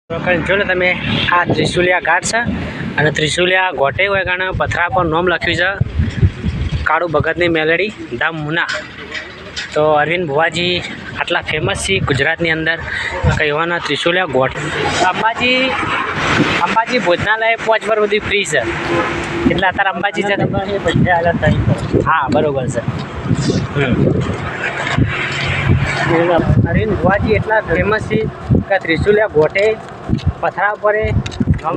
જો ને તમે આ ત્રિશુલિયા ઘાટ છે અને ત્રિશુલિયા ઘોટે હોય કારણ પથરા પર નામ લખ્યું છે કાળુ ભગતની મેલડી ધામ મુના। તો અરવિંદ ભુવાજી આટલા ફેમસ છે ગુજરાતની અંદર કહેવાના ત્રિશુલિયા ઘોટ। અંબાજી ભોજનાલય 5 વર્ષ સુધી ફ્રી છે એટલે અત્યારે અંબાજી છે। હા બરોબર છે। અરવિંદ ભુવાજી એટલા ફેમસ છે કે ત્રિશુલિયા ઘોટે પથરા પર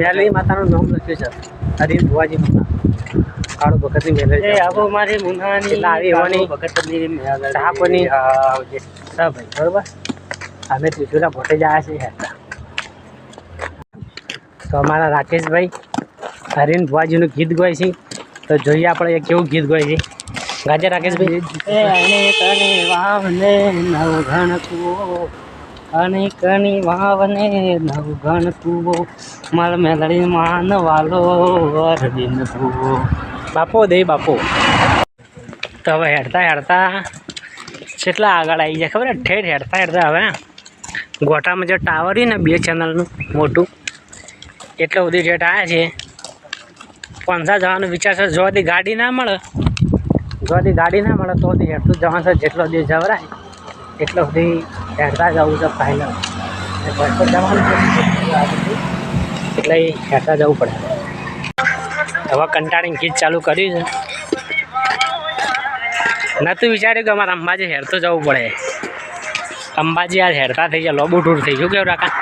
મેલડી માતાનું નામ લખ્યું છે અરવિંદ ભુવાજી મુના કાળુ ભગતની મેલડી। આવો મારી મુનાની લાવી હોવાની ભગતની સાપની આવજે સા ભાઈ બરોબર। અમે ત્રિશુલિયા ઘોટે જ આવ્યા છીએ। તો અમારા રાકેશભાઈ અરવિંદ ભુવાજીનું ગીત ગાય છે તો જોઈએ આપણે એ કેવું ગીત ગાય છે। ગાજે રાકેશભાઈ। કણી વાવને નવઘણ કૂવો કણી કણી વાવને નવઘણ કૂવો માર મેલડી માન વાલો અરવિંદ ભુવો બાપો દે બાપો। તો હવે હેડતા કેટલા આગળ આવી જાય ખબર ઠેઠ હેડતા હવે ગોટામાં જે ટાવર છે ને 2 ચેનલનું મોટું એટલે સુધી ઠેઠ આવ્યા છે। પંસા જવાનો વિચાર છે જોથી ગાડી ના મળે તો હેડતું જવાનું છે જેટલો દિવસ જવરાય એટલો સુધી હેડતા જવું છે ફાઇનલ જવાનું છે એટલે હેડતા જવું પડે। હવે કંટાળીને ગીત ચાલુ કર્યું છે નહોતું વિચાર્યું કે અમારે અંબાજી હેડતું જવું પડે। અંબાજી આજ હેડતા થઈ ગયા લોબુ ટૂર થઈ ગયું કેવું રાકા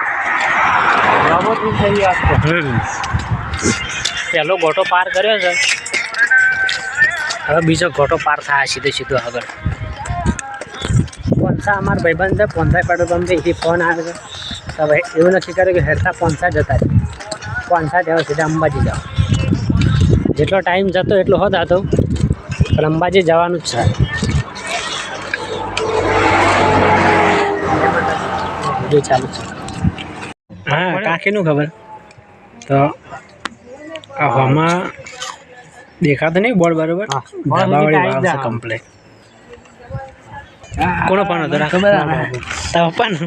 લોબો ટૂર થઈ ગયો। પહેલો ગોટો પાર કર્યો છે હવે બીજો ગોટો પાર થાય સીધો આગળ। પોનસા અમારા ભાઈબંધ છે પોનસા પેટ્રોલ પંપ છે એથી ફોન આવે છે તો ભાઈ એવું નક્કી કર્યું કે હેડતા પોનસા જતા રહે પોનસા જવા સીધા અંબાજી જાઓ જેટલો ટાઈમ જતો એટલો હોત હતો પણ અંબાજી જવાનું જ છે ચાલુ છે। હા કાકીનું ખબર તો આમાં દેખાતું નહીં બોર્ડ બરોબર ધાબાવાળી વાવ છે કમ્પ્લેટ। કોનો પાનો હતો ખબર તારો પાનો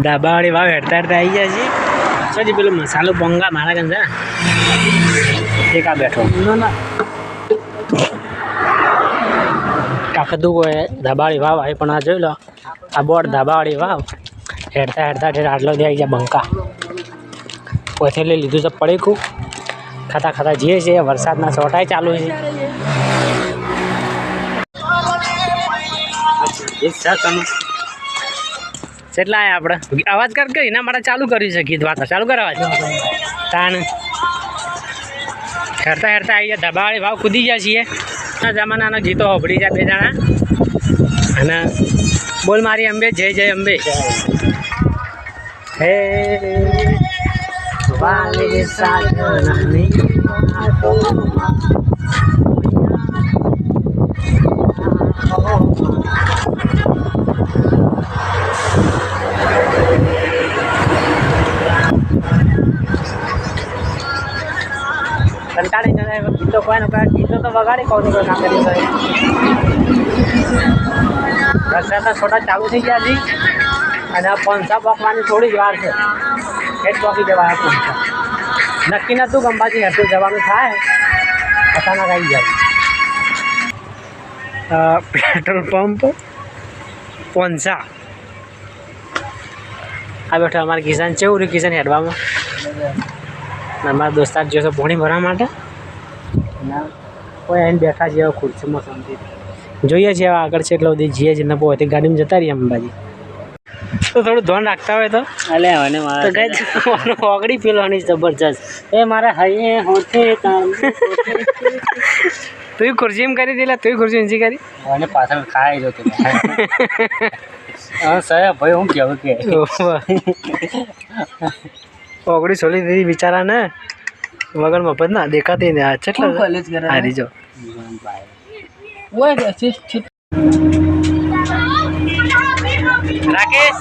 ધાબાવાળી વાવ હેડતા આવી ગયા છે સજી પેલો મસાલો પોંગા મારા ગંજ એક આ બેઠો કાકતું કોઈ ધાબાવાળી વાવ આવી પણ આ જોઈ લો આ બોર્ડ ધાબાવાળી વાવ હેડતા આટલો દે આવી ગયા બંકા પોતે લઈ લીધું છે પડીકું ખાતા જઈએ છીએ વરસાદના છોટાય ચાલુ છે। કેટલા આપણે અવાજ કર કે એના માટે ચાલુ કર્યું છે ગીત વાત ચાલુ કર અવાજ તાણ હેરતા આવી ગયા ધબાવાળી ભાવ કૂદી ગયા છીએ જમાનાના ગીતો હોભળી જાય 2 જણા અને બોલ મારી અંબે જય અંબે હે વાલી સાજનાની કંટાળી જણાય ગીતો કોઈ ગીતો તો વગાડી કહું છું ના કરી વરસાદના છોટા ચાલુ થઈ ગયા છે અને આ પંસા પોકવાની થોડી જ વાર છે હેડ પોકી જવા પંસા નક્કી નહોતું અંબાજી હેઠું જવાનું થાય અચાનક આવી જાય। પેટ્રોલ પંપ પંસા આ બેઠો અમારે કિસાન કેવું રહ્યું કિસાન હેડવામાં અમારા દોસ્તાર જો છે પોણી ભરવા માટે કોઈ આવીને બેઠા છે ખુરશીમાં શાંતિ જોઈએ છીએ આગળ છે એટલે બધી જઈએ છીએ નબો હોય ગાડીમાં જતા રહીએ અંબાજી તો થોડું ધ્યાન રાખતા હોય તો ઓગળી પીલવાની જબરજસ્ત એ મારે હૈયે હોતે તું ખુરશીમાં કરી દેલા તું ખુરશી ઊંચી કરી અને પાછળ ખાય જો કે હા સાહેબ ભાઈ હું કેવું કે ઓગળી સોલી દીધી બિચારા ને વગર મફત ના દેખાતી ને આ કેટલા હારી જો રાકેશ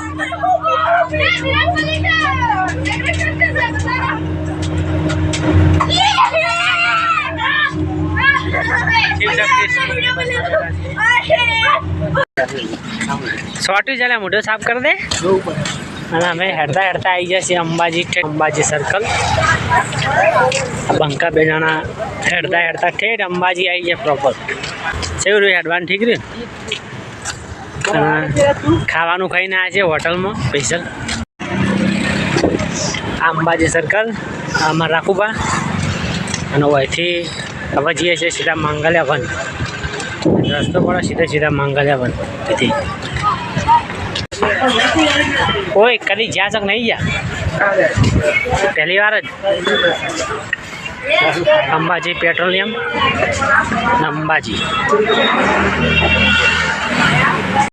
शॉर्ट ही चला मोटो साफ कर दे અને અમે હેડતા હેડતા આવી ગયા છીએ અંબાજી સર્કલ. બંકા બે જણા હેડતા હેડતા ઠેઠ અંબાજી આવી ગયા પ્રોપર. કેવું રહ્યું હેડવાનું? ઠીક રહ્યું. ખાવાનું ખાઈને આવ્યા છે હોટલમાં સ્પેશિયલ. અંબાજી સર્કલ આમાં રાખુબા અને અહીંથી હવે જઈએ છીએ સીધા માંગલ્યા વન. રસ્તો પડે સીધા માંગલ્યા વન. તેથી ઓય કદી જ્યાં તક નહીં ગયા, પહેલી વાર જ. અંબાજી પેટ્રોલિયમ અંબાજી.